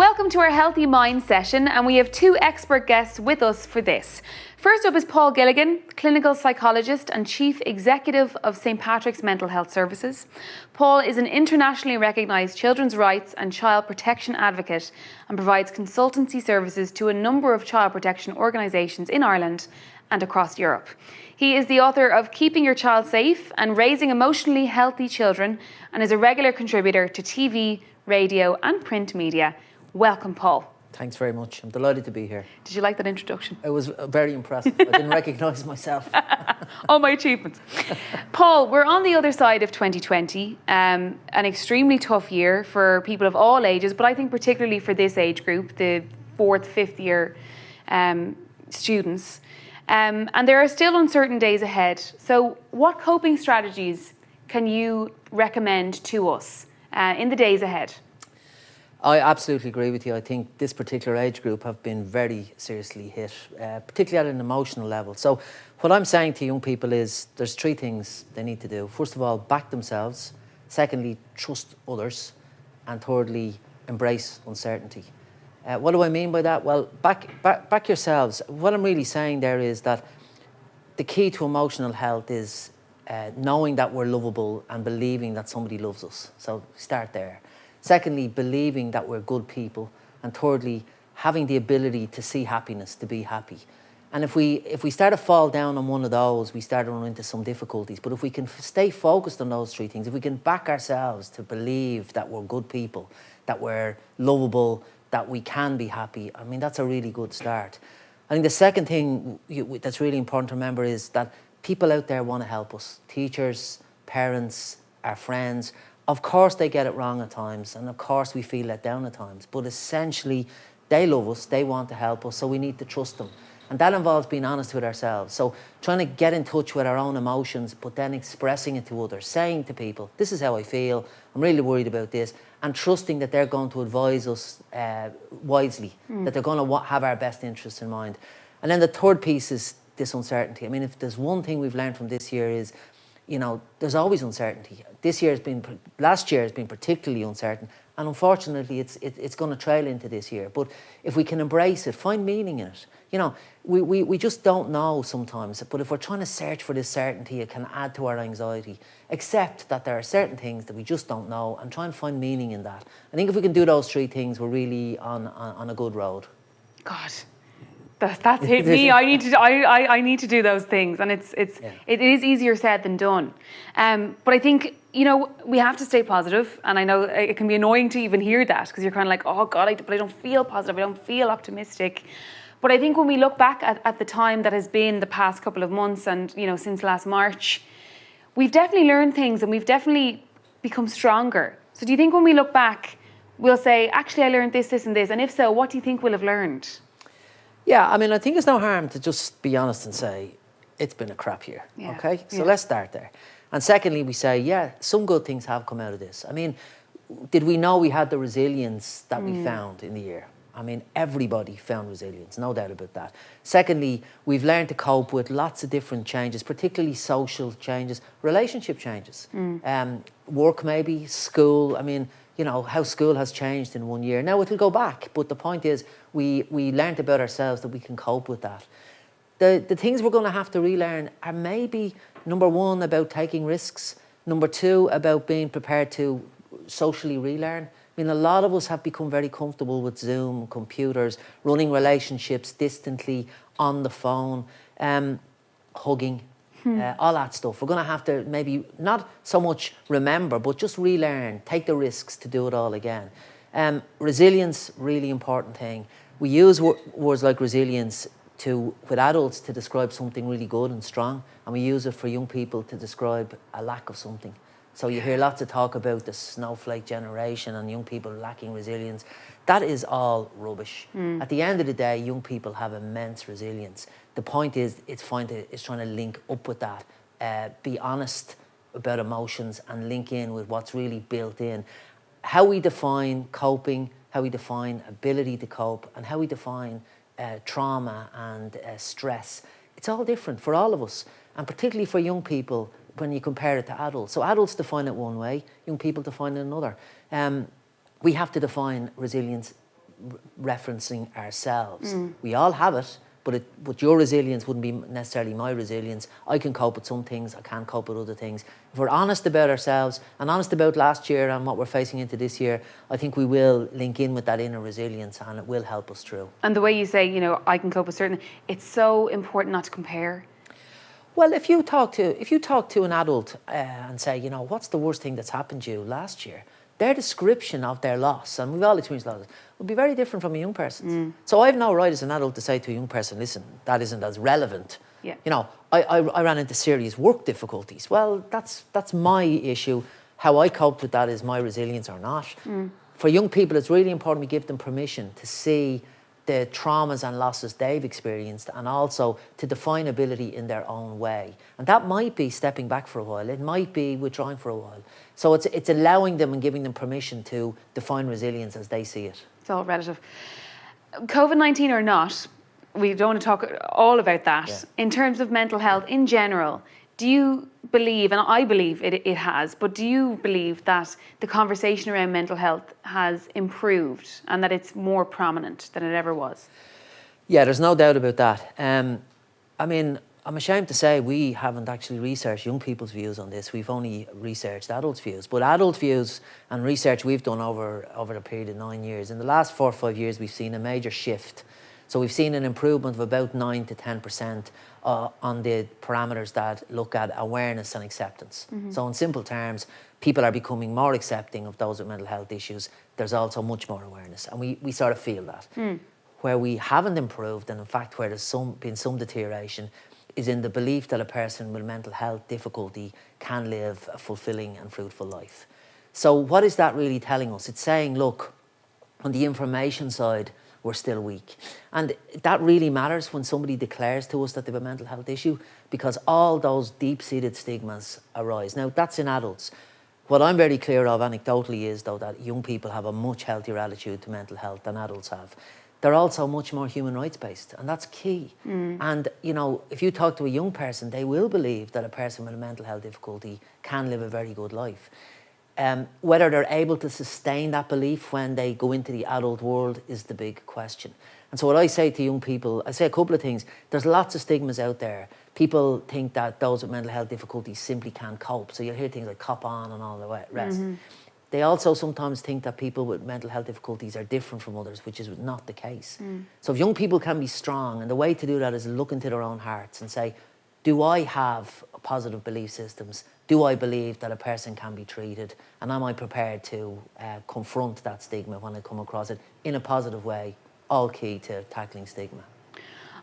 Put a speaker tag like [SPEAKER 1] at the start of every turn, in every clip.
[SPEAKER 1] Welcome to our Healthy Mind session, and we have two expert guests with us for this. First up is Paul Gilligan, clinical psychologist and Chief Executive of St. Patrick's Mental Health Services. Paul is an internationally recognised children's rights and child protection advocate and provides consultancy services to a number of child protection organisations in Ireland and across Europe. He is the author of Keeping Your Child Safe and Raising Emotionally Healthy Children, and is a regular contributor to TV, radio and print media. Welcome, Paul.
[SPEAKER 2] Thanks very much. I'm delighted to be here.
[SPEAKER 1] Did you like that introduction?
[SPEAKER 2] It was very impressive. I didn't recognise myself.
[SPEAKER 1] All my achievements. Paul, we're on the other side of 2020, an extremely tough year for people of all ages, but I think particularly for this age group, the 4th, 5th year students. And there are still uncertain days ahead. So what coping strategies can you recommend to us in the days ahead?
[SPEAKER 2] I absolutely agree with you. I think this particular age group have been very seriously hit, particularly at an emotional level. So what I'm saying to young people is there's 3 things they need to do. First of all, back themselves. Secondly, trust others. And thirdly, embrace uncertainty. What do I mean by that? Well, back yourselves. What I'm really saying there is that the key to emotional health is knowing that we're lovable and believing that somebody loves us. So start there. Secondly, believing that we're good people. And thirdly, having the ability to see happiness, to be happy. And if we start to fall down on one of those, we start to run into some difficulties. But if we can stay focused on those 3 things, if we can back ourselves to believe that we're good people, that we're lovable, that we can be happy, I mean, that's a really good start. I think the second thing that's really important to remember is that people out there want to help us. Teachers, parents, our friends. Of course they get it wrong at times, and of course we feel let down at times, but essentially they love us, they want to help us, so we need to trust them. And that involves being honest with ourselves. So trying to get in touch with our own emotions, but then expressing it to others, saying to people, this is how I feel, I'm really worried about this, and trusting that they're going to advise us wisely, that they're going to have our best interests in mind. And then the third piece is this uncertainty. I mean, if there's one thing we've learned from this year is, you know, there's always uncertainty. Last year has been particularly uncertain, and unfortunately it's going to trail into this year. But if we can embrace it, find meaning in it. You know, we just don't know sometimes, but if we're trying to search for this certainty, it can add to our anxiety. Accept that there are certain things that we just don't know and try and find meaning in that. I think if we can do those 3 things, we're really on a good road.
[SPEAKER 1] God. That's hit me. I need to do those things, and it is easier said than done. But I think, you know, we have to stay positive, and I know it can be annoying to even hear that because you're kind of like, oh God, but I don't feel positive, I don't feel optimistic. But I think when we look back at the time that has been the past couple of months, and you know, since last March, we've definitely learned things and we've definitely become stronger. So do you think when we look back, we'll say, actually, I learned this, this, and this, and if so, what do you think we'll have learned?
[SPEAKER 2] Yeah, I mean, I think it's no harm to just be honest and say, it's been a crap year, okay? So let's start there. And secondly, we say, yeah, some good things have come out of this. I mean, did we know we had the resilience that we found in the year? I mean, everybody found resilience, no doubt about that. Secondly, we've learned to cope with lots of different changes, particularly social changes, relationship changes, work maybe, school. I mean, you know, how school has changed in 1 year. Now it'll go back, but the point is we learned about ourselves that we can cope with that. The things we're going to have to relearn are maybe, number 1, about taking risks. Number 2, about being prepared to socially relearn. I mean, a lot of us have become very comfortable with Zoom, computers, running relationships distantly, on the phone, hugging. All that stuff. We're going to have to maybe not so much remember, but just relearn, take the risks to do it all again. Resilience, really important thing. We use words like resilience with adults to describe something really good and strong, and we use it for young people to describe a lack of something. So you hear lots of talk about the snowflake generation and young people lacking resilience. That is all rubbish. At the end of the day, young people have immense resilience. The point is, it's trying to link up with that. Be honest about emotions and link in with what's really built in. How we define coping, how we define ability to cope, and how we define trauma and stress. It's all different for all of us, and particularly for young people when you compare it to adults. So adults define it one way, young people define it another. We have to define resilience referencing ourselves. We all have it, but your resilience wouldn't be necessarily my resilience. I can cope with some things, I can't cope with other things. If we're honest about ourselves and honest about last year and what we're facing into this year, I think we will link in with that inner resilience and it will help us through.
[SPEAKER 1] And the way you say, I can cope with certain, it's so important not to compare.
[SPEAKER 2] Well, if you talk to an adult and say, what's the worst thing that's happened to you last year? Their description of their loss, and we've all experienced losses, would be very different from a young person's. So I have no right as an adult to say to a young person, listen, that isn't as relevant.
[SPEAKER 1] Yeah.
[SPEAKER 2] I ran into serious work difficulties. Well, that's my issue. How I coped with that is my resilience or not. For young people, it's really important we give them permission to see the traumas and losses they've experienced and also to define ability in their own way. And that might be stepping back for a while. It might be withdrawing for a while. So it's allowing them and giving them permission to define resilience as they see it.
[SPEAKER 1] It's all relative. COVID-19 or not, we don't want to talk all about that.
[SPEAKER 2] Yeah.
[SPEAKER 1] In terms of mental health in general, do you believe, and I believe it has, but do you believe that the conversation around mental health has improved and that it's more prominent than it ever was?
[SPEAKER 2] Yeah, there's no doubt about that. I'm ashamed to say we haven't actually researched young people's views on this. We've only researched adults' views. But adult views and research we've done over the period of 9 years. In the last 4 or 5 years, we've seen a major shift. So we've seen an improvement of about 9 to 10% on the parameters that look at awareness and acceptance. So in simple terms, people are becoming more accepting of those with mental health issues. There's also much more awareness. And we sort of feel that. Where we haven't improved, and in fact where there's been some deterioration, is in the belief that a person with mental health difficulty can live a fulfilling and fruitful life. So what is that really telling us? It's saying, look, on the information side, we're still weak. And that really matters when somebody declares to us that they have a mental health issue, because all those deep-seated stigmas arise. Now, that's in adults. What I'm very clear of anecdotally is, though, that young people have a much healthier attitude to mental health than adults have. They're also much more human rights based, and that's key. And, if you talk to a young person, they will believe that a person with a mental health difficulty can live a very good life. Whether they're able to sustain that belief when they go into the adult world is the big question. And so what I say to young people, I say a couple of things. There's lots of stigmas out there. People think that those with mental health difficulties simply can't cope. So you'll hear things like cop on and all the rest. They also sometimes think that people with mental health difficulties are different from others, which is not the case. So if young people can be strong, and the way to do that is look into their own hearts and say, do I have positive belief systems? Do I believe that a person can be treated? And am I prepared to confront that stigma when I come across it in a positive way? All key to tackling stigma.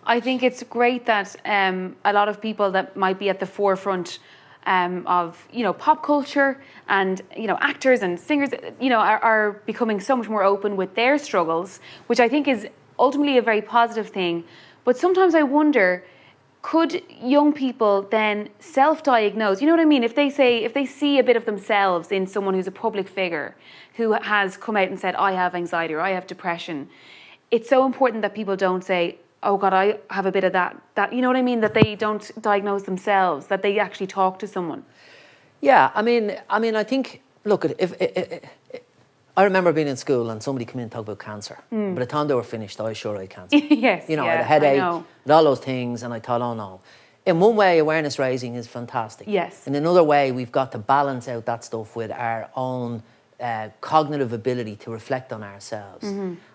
[SPEAKER 1] I think it's great that a lot of people that might be at the forefront of pop culture and actors and singers are becoming so much more open with their struggles, which I think is ultimately a very positive thing. But sometimes I wonder, could young people then self-diagnose? You know what I mean? If they see a bit of themselves in someone who's a public figure who has come out and said, I have anxiety or I have depression, it's so important that people don't say, oh God, I have a bit of that, you know what I mean? That they don't diagnose themselves, that they actually talk to someone.
[SPEAKER 2] Yeah, I mean, I think, look, if I remember being in school and somebody came in and talked about cancer. By the time they were finished, I was sure I had cancer.
[SPEAKER 1] Yes,
[SPEAKER 2] I had a headache,
[SPEAKER 1] and
[SPEAKER 2] all those things, and I thought, oh no. In one way, awareness raising is fantastic.
[SPEAKER 1] Yes.
[SPEAKER 2] In another way, we've got to balance out that stuff with our own cognitive ability to reflect on ourselves.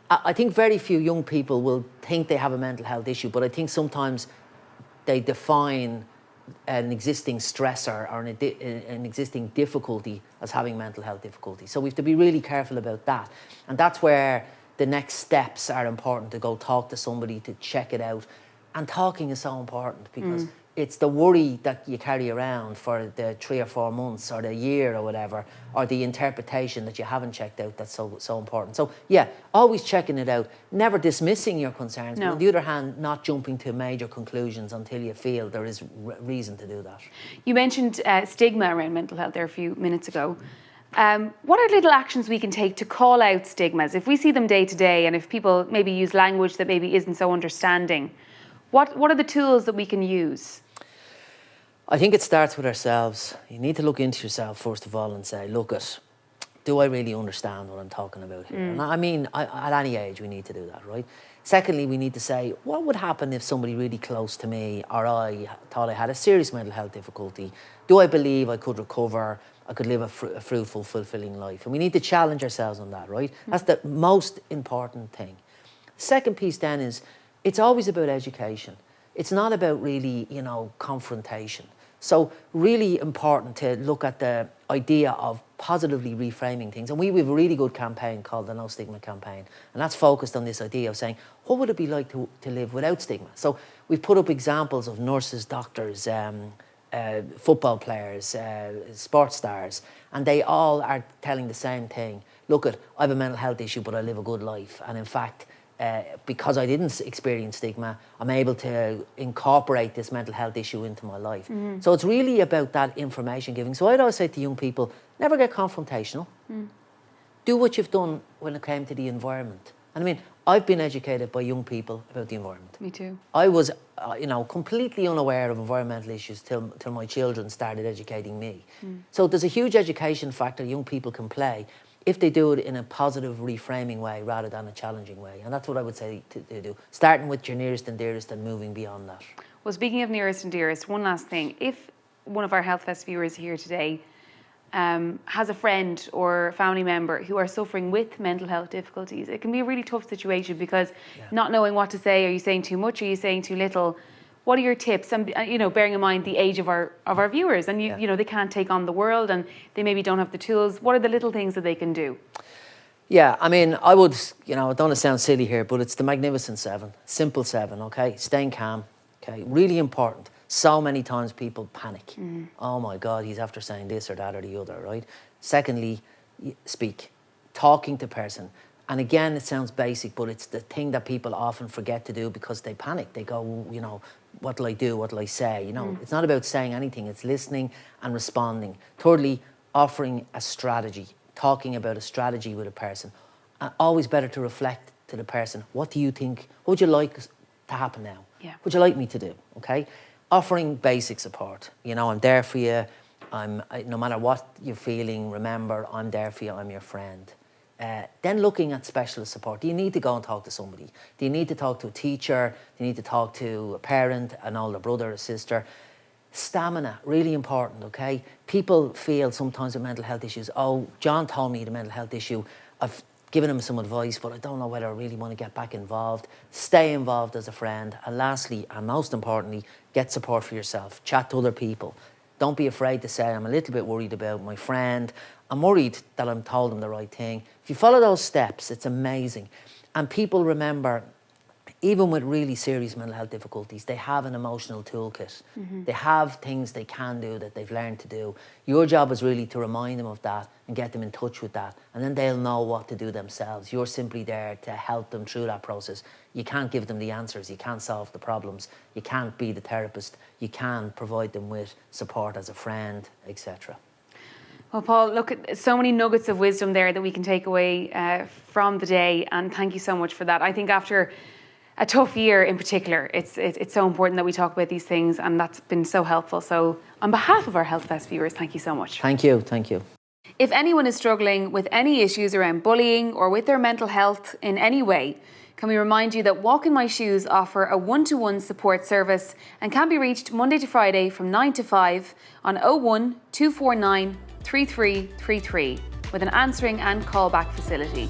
[SPEAKER 2] I think very few young people will think they have a mental health issue, but I think sometimes they define an existing stressor or an existing difficulty as having mental health difficulty. So we have to be really careful about that. And that's where the next steps are important, to go talk to somebody, to check it out. And talking is so important because it's the worry that you carry around for the 3 or 4 months or the year or whatever, or the interpretation that you haven't checked out that's so important. So yeah, always checking it out, never dismissing your concerns, but on the other hand, not jumping to major conclusions until you feel there is reason to do that.
[SPEAKER 1] You mentioned stigma around mental health there a few minutes ago. What are little actions we can take to call out stigmas? If we see them day to day, and if people maybe use language that maybe isn't so understanding, what are the tools that we can use?
[SPEAKER 2] I think it starts with ourselves. You need to look into yourself first of all and say, look, do I really understand what I'm talking about here? And I mean, at any age, we need to do that, right? Secondly, we need to say, what would happen if somebody really close to me or I thought I had a serious mental health difficulty? Do I believe I could recover? I could live a fruitful, fulfilling life? And we need to challenge ourselves on that, right? That's the most important thing. Second piece then is, it's always about education. It's not about really, confrontation. So really important to look at the idea of positively reframing things. And we have a really good campaign called the No Stigma campaign. And that's focused on this idea of saying, what would it be like to live without stigma? So we've put up examples of nurses, doctors, football players, sports stars, and they all are telling the same thing. Look, I have a mental health issue, but I live a good life. And in fact, because I didn't experience stigma, I'm able to incorporate this mental health issue into my life. So it's really about that information giving. So I'd always say to young people, never get confrontational. Do what you've done when it came to the environment. And I mean, I've been educated by young people about the environment.
[SPEAKER 1] Me too.
[SPEAKER 2] I was, completely unaware of environmental issues till my children started educating me. So there's a huge education factor young people can play if they do it in a positive, reframing way rather than a challenging way. And that's what I would say to do, starting with your nearest and dearest and moving beyond that.
[SPEAKER 1] Well, speaking of nearest and dearest, one last thing. If one of our HealthFest viewers here today has a friend or family member who are suffering with mental health difficulties, it can be a really tough situation because not knowing what to say, are you saying too much, are you saying too little? What are your tips? And bearing in mind the age of our viewers, and they can't take on the world, and they maybe don't have the tools. What are the little things that they can do?
[SPEAKER 2] Yeah, I mean, I would, I don't want to sound silly here, but it's the magnificent 7, simple 7. Okay, staying calm. Okay, really important. So many times people panic. Oh my God, he's after saying this or that or the other, right? Secondly, speak, talking to person. And again, it sounds basic, but it's the thing that people often forget to do because they panic. They go, what'll I do? What'll I say? It's not about saying anything. It's listening and responding. Thirdly, offering a strategy, talking about a strategy with a person. Always better to reflect to the person. What do you think? What would you like to happen now?
[SPEAKER 1] Yeah.
[SPEAKER 2] What would you like me to do? Okay? Offering basic support. I'm there for you. No matter what you're feeling, remember, I'm there for you. I'm your friend. Then looking at specialist support. Do you need to go and talk to somebody? Do you need to talk to a teacher? Do you need to talk to a parent, an older brother or sister? Stamina, really important, okay? People feel sometimes with mental health issues, oh, John told me the mental health issue. I've given him some advice, but I don't know whether I really want to get back involved. Stay involved as a friend. And lastly, and most importantly, get support for yourself. Chat to other people. Don't be afraid to say, I'm a little bit worried about my friend. I'm worried that I'm told them the right thing. If you follow those steps, it's amazing. And people remember, even with really serious mental health difficulties, they have an emotional toolkit. They have things they can do that they've learned to do. Your job is really to remind them of that and get them in touch with that. And then they'll know what to do themselves. You're simply there to help them through that process. You can't give them the answers. You can't solve the problems. You can't be the therapist. You can provide them with support as a friend, etc.
[SPEAKER 1] Well, Paul, look, so many nuggets of wisdom there that we can take away from the day, and thank you so much for that. I think after a tough year in particular, it's so important that we talk about these things, and that's been so helpful. So on behalf of our HealthFest viewers, thank you so much.
[SPEAKER 2] Thank you, thank you.
[SPEAKER 1] If anyone is struggling with any issues around bullying or with their mental health in any way, can we remind you that Walk in My Shoes offer a one-to-one support service and can be reached Monday to Friday from 9 to 5 on 01 249 3333 with an answering and callback facility.